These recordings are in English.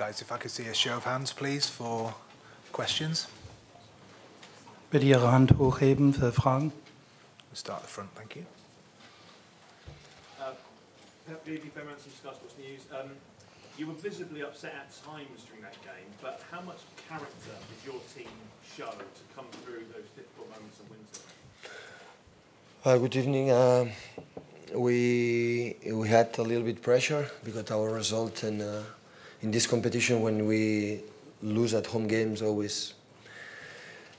guys, if I could see a show of hands, please, for questions. Bitte Ihre Hand hochheben für Fragen. We'll start at the front, thank you. You were visibly upset at times during that game, but how much character did your team show to come through those difficult moments and win today? Good evening. We had a little bit pressure because our result in this competition, when we lose at home games, always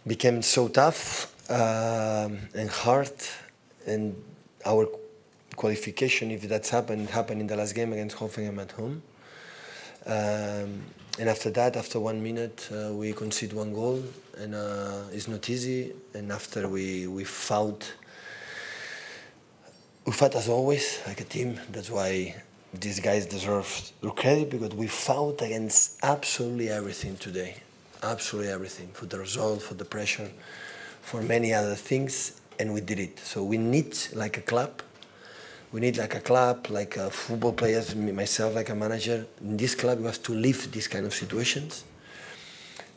became so tough and hard. And our qualification, if that's happened in the last game against Hoffenheim at home. And after that, after 1 minute, we concede 1 goal, and it's not easy. And after we fought as always, like a team. That's why these guys deserve credit, because we fought against absolutely everything today. Absolutely everything. For the result, for the pressure, for many other things, and we did it. So we need like a club. We need like a club, like football players, myself, like a manager. In this club, we have to live these kind of situations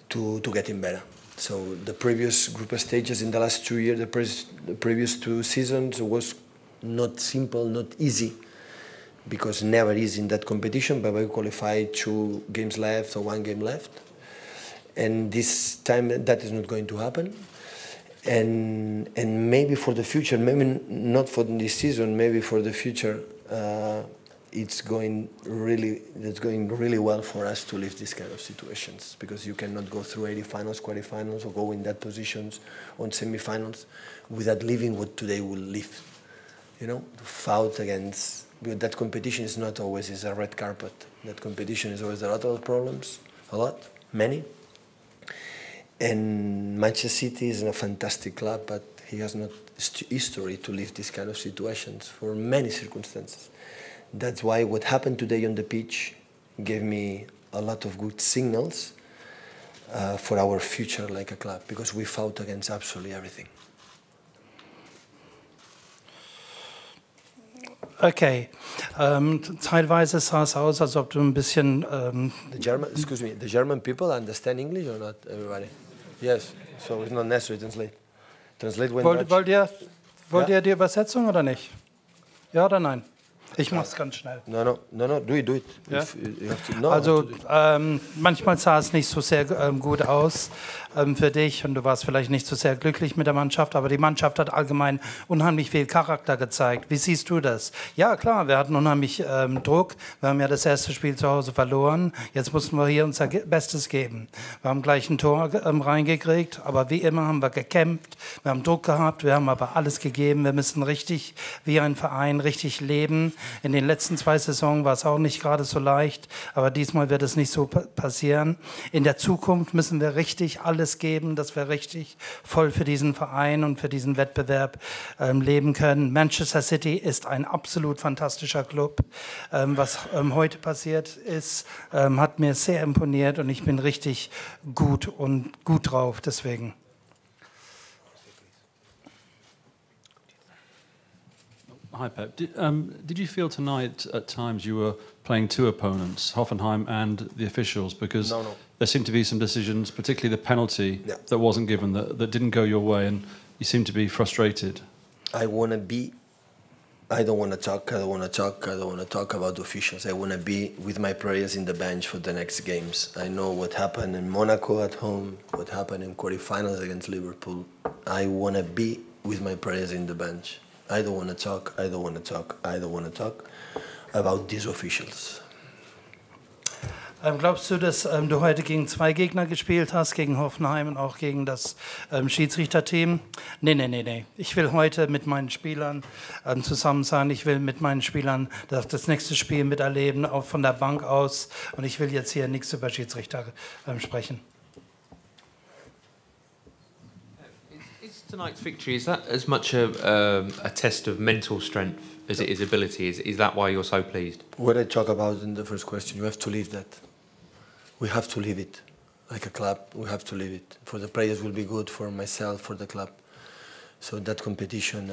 to get in better. So the previous group stages in the last 2 years, the previous 2 seasons was not simple, not easy, because never is in that competition, but we qualified 2 games left or 1 game left. And this time that is not going to happen. And maybe for the future, maybe not for this season, maybe for the future, it's going really well for us to live these kind of situations, because you cannot go through 80 finals, quarterfinals, or go in that positions on semi-finals without living what today will live. You know, to fight against, because that competition is not always is a red carpet. That competition is always a lot of problems, many. And Manchester City is a fantastic club, but he has not history to live these kind of situations for many circumstances. That's why what happened today on the pitch gave me a lot of good signals for our future like a club, because we fought against absolutely everything. Okay. Teilweise sah es aus, als ob du ein bisschen... The German people understand English or not, everybody? Yes, so it's not necessary to translate. Translate when Wollt ihr die Übersetzung oder nicht? Ja oder nein? Ich mach's ganz schnell. No, do it. Ja? Manchmal sah es nicht so sehr gut aus für dich und du warst vielleicht nicht so sehr glücklich mit der Mannschaft, aber die Mannschaft hat allgemein unheimlich viel Charakter gezeigt. Wie siehst du das? Ja, klar, wir hatten unheimlich Druck. Wir haben ja das erste Spiel zu Hause verloren. Jetzt mussten wir hier unser Bestes geben. Wir haben gleich ein Tor reingekriegt, aber wie immer haben wir gekämpft. Wir haben Druck gehabt, wir haben aber alles gegeben. Wir müssen richtig wie ein Verein richtig leben. In den letzten 2 Saisons war es auch nicht gerade so leicht, aber diesmal wird es nicht so passieren. In der Zukunft müssen wir richtig alles geben, dass wir richtig voll für diesen Verein und für diesen Wettbewerb leben können. Manchester City ist ein absolut fantastischer Club. Was heute passiert ist, hat mir sehr imponiert und ich bin richtig gut drauf deswegen. Hi Pep. Did you feel tonight at times you were playing 2 opponents, Hoffenheim and the officials? Because No. there seemed to be some decisions, particularly the penalty that wasn't given, that didn't go your way, and you seemed to be frustrated. I don't want to talk about the officials. I want to be with my players in the bench for the next games. I know what happened in Monaco at home, what happened in quarterfinals against Liverpool. I want to be with my players in the bench. I don't want to talk about these officials. Glaubst du, dass du heute gegen 2 Gegner gespielt hast, gegen Hoffenheim und auch gegen das Schiedsrichterteam? Nee. Ich will heute mit meinen Spielern zusammen sein. Ich will mit meinen Spielern das nächste Spiel miterleben, auch von der Bank aus. Und ich will jetzt hier nichts über Schiedsrichter sprechen. Tonight's victory, is that as much a test of mental strength as it is ability? Is that why you're so pleased? What I talk about in the first question, you have to live that. We have to live it. Like a club, we have to live it. For the players will be good, for myself, for the club. So that competition,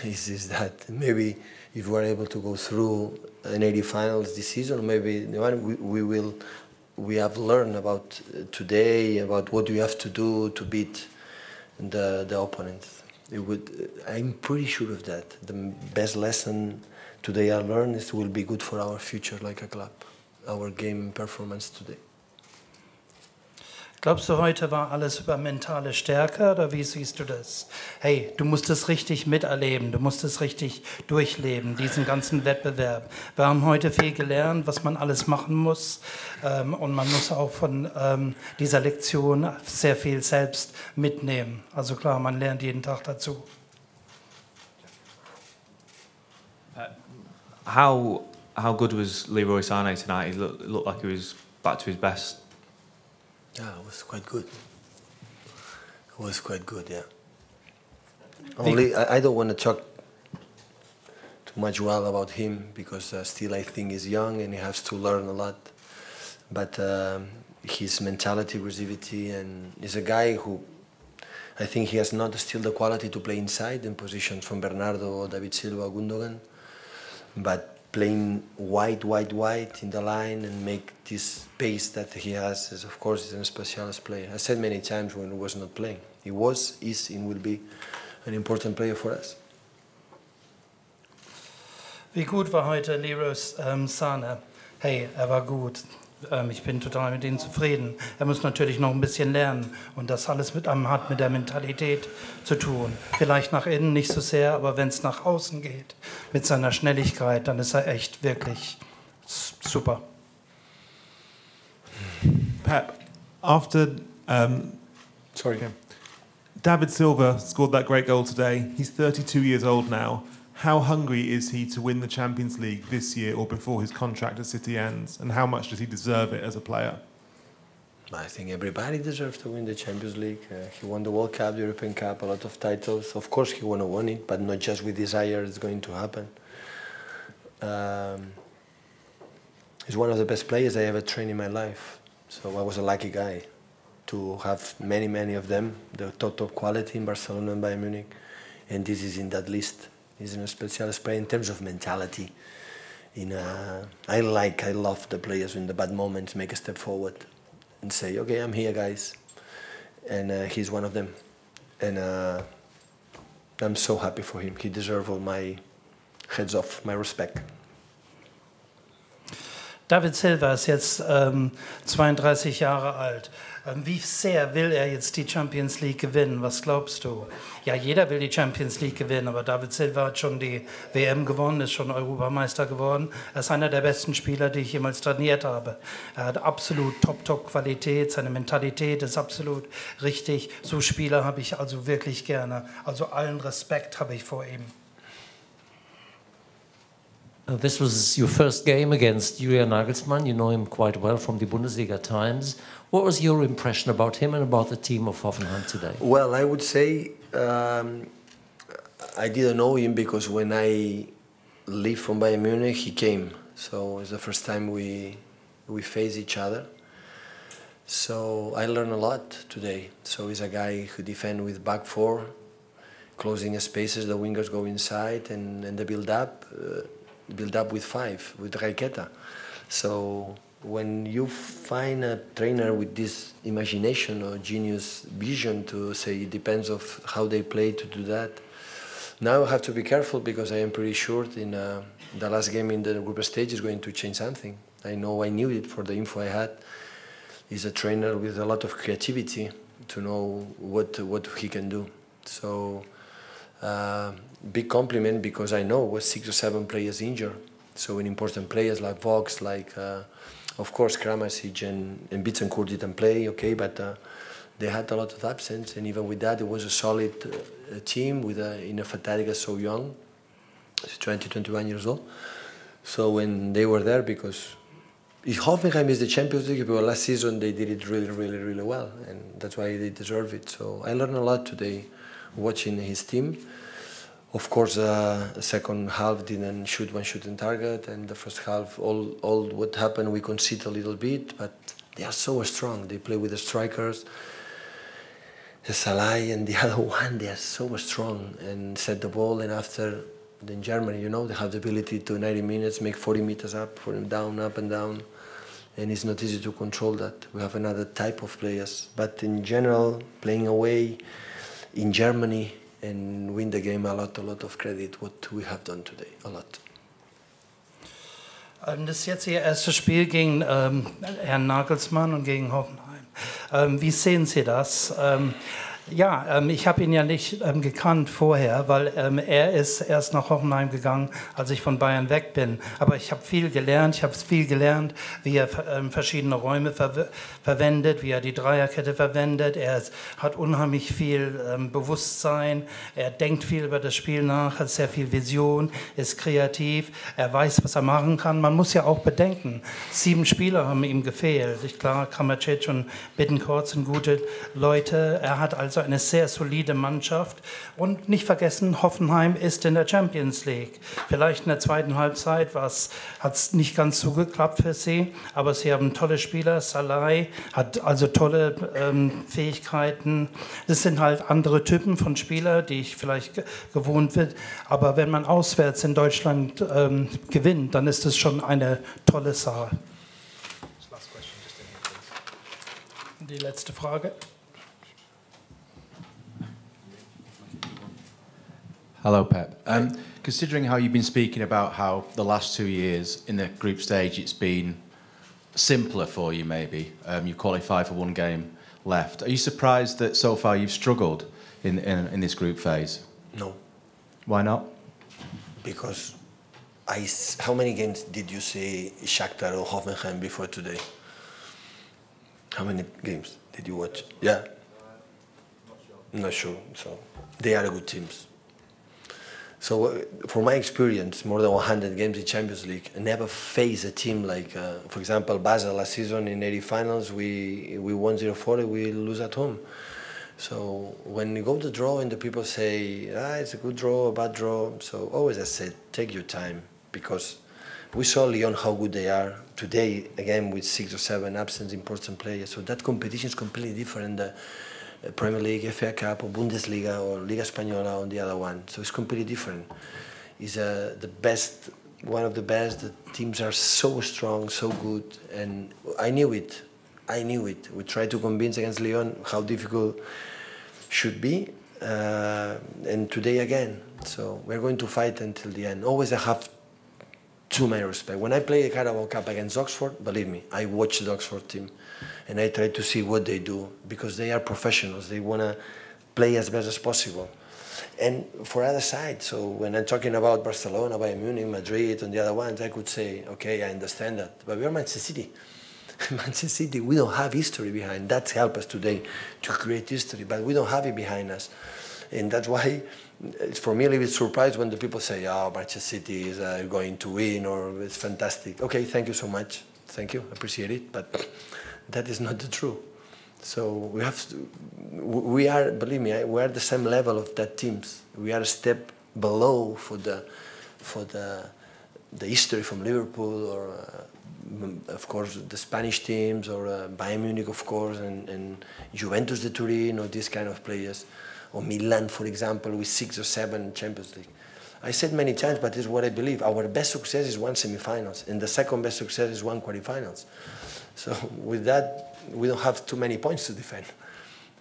is that maybe if we're able to go through an 80 finals this season, maybe we have learned about today, about what you have to do to beat the opponents. I'm pretty sure of that. The best lesson today I learned is will be good for our future like a club, our game performance today. Glaubst du, heute war alles über mentale Stärke oder wie siehst du das? Hey, du musst es richtig miterleben, du musst es richtig durchleben, diesen ganzen Wettbewerb. Wir haben heute viel gelernt, was man alles machen muss und man muss auch von dieser Lektion sehr viel selbst mitnehmen. Also klar, man lernt jeden Tag dazu. How good was Leroy Sané tonight? It looked like he was back to his best. Yeah, it was quite good. It was quite good, yeah. Only, I don't want to talk too much well about him because still I think he's young and he has to learn a lot. But his mentality, aggressivity, and he's a guy who I think he has not still the quality to play inside in positions from Bernardo, David Silva, Gundogan, but playing wide in the line and make this pace that he has is, of course, is a specialist player. I said many times when he was not playing. He was, is, and will be an important player for us. Wie gut war heute Leroy Sané? Hey, er war gut. Ich bin total mit ihm zufrieden. Er muss natürlich noch ein bisschen lernen und das alles hat mit der Mentalität zu tun. Vielleicht nach innen nicht so sehr, aber wenn es nach außen geht, mit seiner Schnelligkeit, dann ist er echt wirklich super. Pep, after David Silva scored that great goal today, he's 32 years old now. How hungry is he to win the Champions League this year or before his contract at City ends? And how much does he deserve it as a player? I think everybody deserves to win the Champions League. He won the World Cup, the European Cup, a lot of titles. Of course he want to win it, but not just with desire it's going to happen. He's one of the best players I ever trained in my life. So I was a lucky guy to have many of them, the top quality in Barcelona and Bayern Munich. And this is in that list. He's a specialist player in terms of mentality. I love the players in the bad moments make a step forward and say, okay, I'm here, guys. And he's one of them. And I'm so happy for him. He deserves all my heads off, my respect. David Silva ist jetzt 32 Jahre alt. Wie sehr will er jetzt die Champions League gewinnen? Was glaubst du? Ja, jeder will die Champions League gewinnen, aber David Silva hat schon die WM gewonnen, ist schon Europameister geworden. Er ist einer der besten Spieler, die ich jemals trainiert habe. Er hat absolut Top-Qualität, seine Mentalität ist absolut richtig. So Spieler habe ich also wirklich gerne. Also allen Respekt habe ich vor ihm. This was your first game against Julian Nagelsmann. You know him quite well from the Bundesliga times. What was your impression about him and about the team of Hoffenheim today? Well, I would say I didn't know him because when I left from Bayern Munich, he came. So it's the first time we face each other. So I learned a lot today. So he's a guy who defends with back four, closing spaces, the wingers go inside, and the build up with five, with Raiketa. So when you find a trainer with this imagination or genius vision to say it depends of how they play to do that, now I have to be careful because I am pretty sure in the last game in the group stage is going to change something. I knew it for the info I had. He's a trainer with a lot of creativity to know what he can do. So big compliment because I know was 6 or 7 players injured. So when important players like Vox, like of course Kramasic and Bittencourt didn't play, okay, but they had a lot of absence, and even with that, it was a solid team with in a Fataga so young, 20, 21 years old. So when they were there, because if Hoffenheim is the Champions League, but last season they did it really well, and that's why they deserve it. So I learned a lot today watching his team. Of course, the second half didn't shoot one shooting target, and the first half, all what happened, we conceded a little bit, but they are so strong. They play with the strikers. Salah and the other one, they are so strong and set the ball. And after, in Germany, you know, they have the ability to 90 minutes, make 40 meters up, for him down, up and down. And it's not easy to control that. We have another type of players. But in general, playing away in Germany and win the game, a lot of credit, what we have done today, a lot. Das ist jetzt Ihr erstes Spiel gegen Herrn Nagelsmann und gegen Hoffenheim. Wie sehen Sie das? Ja, ich habe ihn ja nicht gekannt vorher, weil er ist erst nach Hoffenheim gegangen, als ich von Bayern weg bin. Aber ich habe viel gelernt. Ich habe viel gelernt, wie er verschiedene Räume verwendet, wie er die Dreierkette verwendet. Er hat unheimlich viel Bewusstsein. Er denkt viel über das Spiel nach, hat sehr viel Vision, ist kreativ. Er weiß, was er machen kann. Man muss ja auch bedenken, 7 Spieler haben ihm gefehlt. Klar, Kamacic und Bittencourt sind gute Leute. Er hat also eine sehr solide Mannschaft. Und nicht vergessen, Hoffenheim ist in der Champions League. Vielleicht in der zweiten Halbzeit hat es nicht ganz so geklappt für sie, aber sie haben tolle Spieler. Salah hat also tolle Fähigkeiten. Das sind halt andere Typen von Spielern, die ich vielleicht gewohnt bin. Aber wenn man auswärts in Deutschland gewinnt, dann ist es schon eine tolle Sache. Die letzte Frage. Hello, Pep. Considering how you've been speaking about how the last 2 years in the group stage it's been simpler for you, maybe you qualify for 1 game left. Are you surprised that so far you've struggled in this group phase? No. Why not? Because how many games did you see Shakhtar or Hoffenheim before today? How many games did you watch? Yeah. Not sure. So they are good teams. So, from my experience, more than 100 games in Champions League, I never faced a team like, for example, Basel last season in 80 finals, we won 0-4, we lose at home. So, when you go to draw and the people say, it's a good draw, a bad draw, so always I said, take your time, because we saw Lyon how good they are. Today, again, with 6 or 7 absent important players, so that competition is completely different. Premier League, FA Cup, or Bundesliga, or Liga Española on the other one. So it's completely different. It's the best, one of the best. The teams are so strong, so good, and I knew it. We tried to convince against Lyon how difficult should be, and today again. So we're going to fight until the end. Always I have too much respect. When I play the Carabao Cup against Oxford, believe me, I watch the Oxford team. And I try to see what they do, because they are professionals. They want to play as best as possible. And for other side, so when I'm talking about Barcelona, Bayern Munich, Madrid, and the other ones, I could say, okay, I understand that. But we're Manchester City. Manchester City, we don't have history behind. That helps us today to create history, but we don't have it behind us. And that's why it's for me a little bit surprised when the people say, oh, Manchester City is going to win, or it's fantastic. Okay, thank you so much. Thank you, appreciate it. But that is not the truth. So we have to, we are, believe me, we are the same level of that teams. We are a step below for the history from Liverpool, or of course the Spanish teams, or Bayern Munich, of course, and Juventus de Turin, or these kind of players, or Milan, for example, with 6 or 7 Champions League. I said many times, but this is what I believe. Our best success is 1 semi-finals, and the second best success is 1 quarterfinals. So with that, we don't have too many points to defend.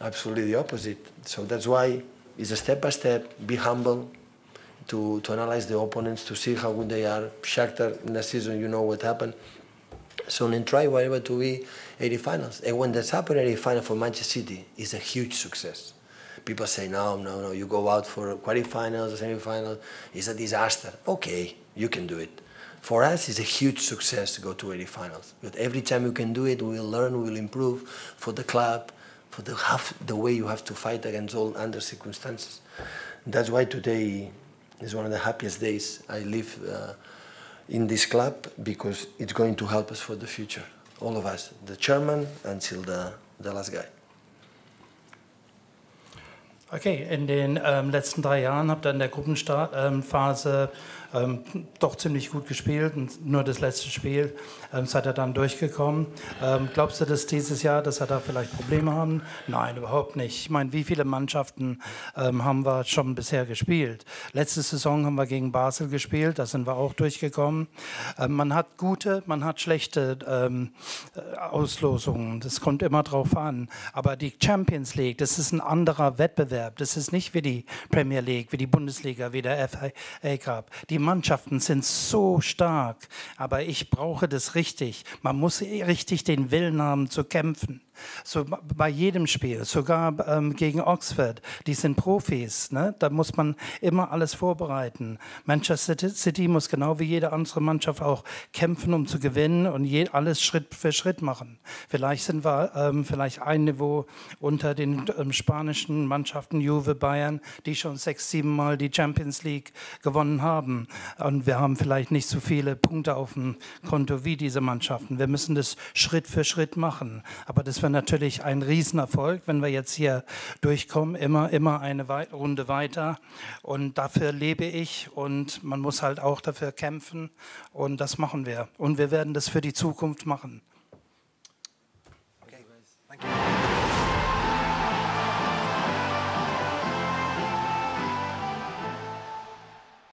Absolutely the opposite. So that's why it's a step by step. Be humble to analyze the opponents, to see how good they are. Shakhtar in the season, you know what happened. So then try whatever to be 80 finals. And when that's happened, 80 final for Manchester City is a huge success. People say, no, you go out for quarterfinals or semi-finals, it's a disaster. Okay, you can do it. For us, it's a huge success to go to 80 finals. But every time you can do it, we'll learn, we'll improve for the club, for the way you have to fight against all under circumstances. That's why today is one of the happiest days I live in this club, because it's going to help us for the future. All of us, the chairman until the last guy. Okay, in den letzten 3 Jahren habt ihr in der Gruppenphase doch ziemlich gut gespielt. Und nur das letzte Spiel seid ihr dann durchgekommen. Glaubst du, dass dieses Jahr, dass wir da vielleicht Probleme haben? Nein, überhaupt nicht. Ich meine, wie viele Mannschaften haben wir schon bisher gespielt? Letzte Saison haben wir gegen Basel gespielt, da sind wir auch durchgekommen. Man hat gute, man hat schlechte Auslosungen. Das kommt immer drauf an. Aber die Champions League, das ist ein anderer Wettbewerb. Das ist nicht wie die Premier League, wie die Bundesliga, wie der FA Cup. Die Mannschaften sind so stark, aber ich brauche das richtig. Man muss richtig den Willen haben zu kämpfen. So bei jedem Spiel, sogar gegen Oxford, die sind Profis, ne? Da muss man immer alles vorbereiten. Manchester City muss genau wie jede andere Mannschaft auch kämpfen, um zu gewinnen und alles Schritt für Schritt machen. Vielleicht sind wir vielleicht ein Niveau unter den spanischen Mannschaften, Juve, Bayern, die schon 6, 7 Mal die Champions League gewonnen haben. Und wir haben vielleicht nicht so viele Punkte auf dem Konto wie diese Mannschaften. Wir müssen das Schritt für Schritt machen. Aber das wäre natürlich ein Riesenerfolg, wenn wir jetzt hier durchkommen, immer eine Runde weiter. Und dafür lebe ich und man muss halt auch dafür kämpfen und das machen wir. Und wir werden das für die Zukunft machen.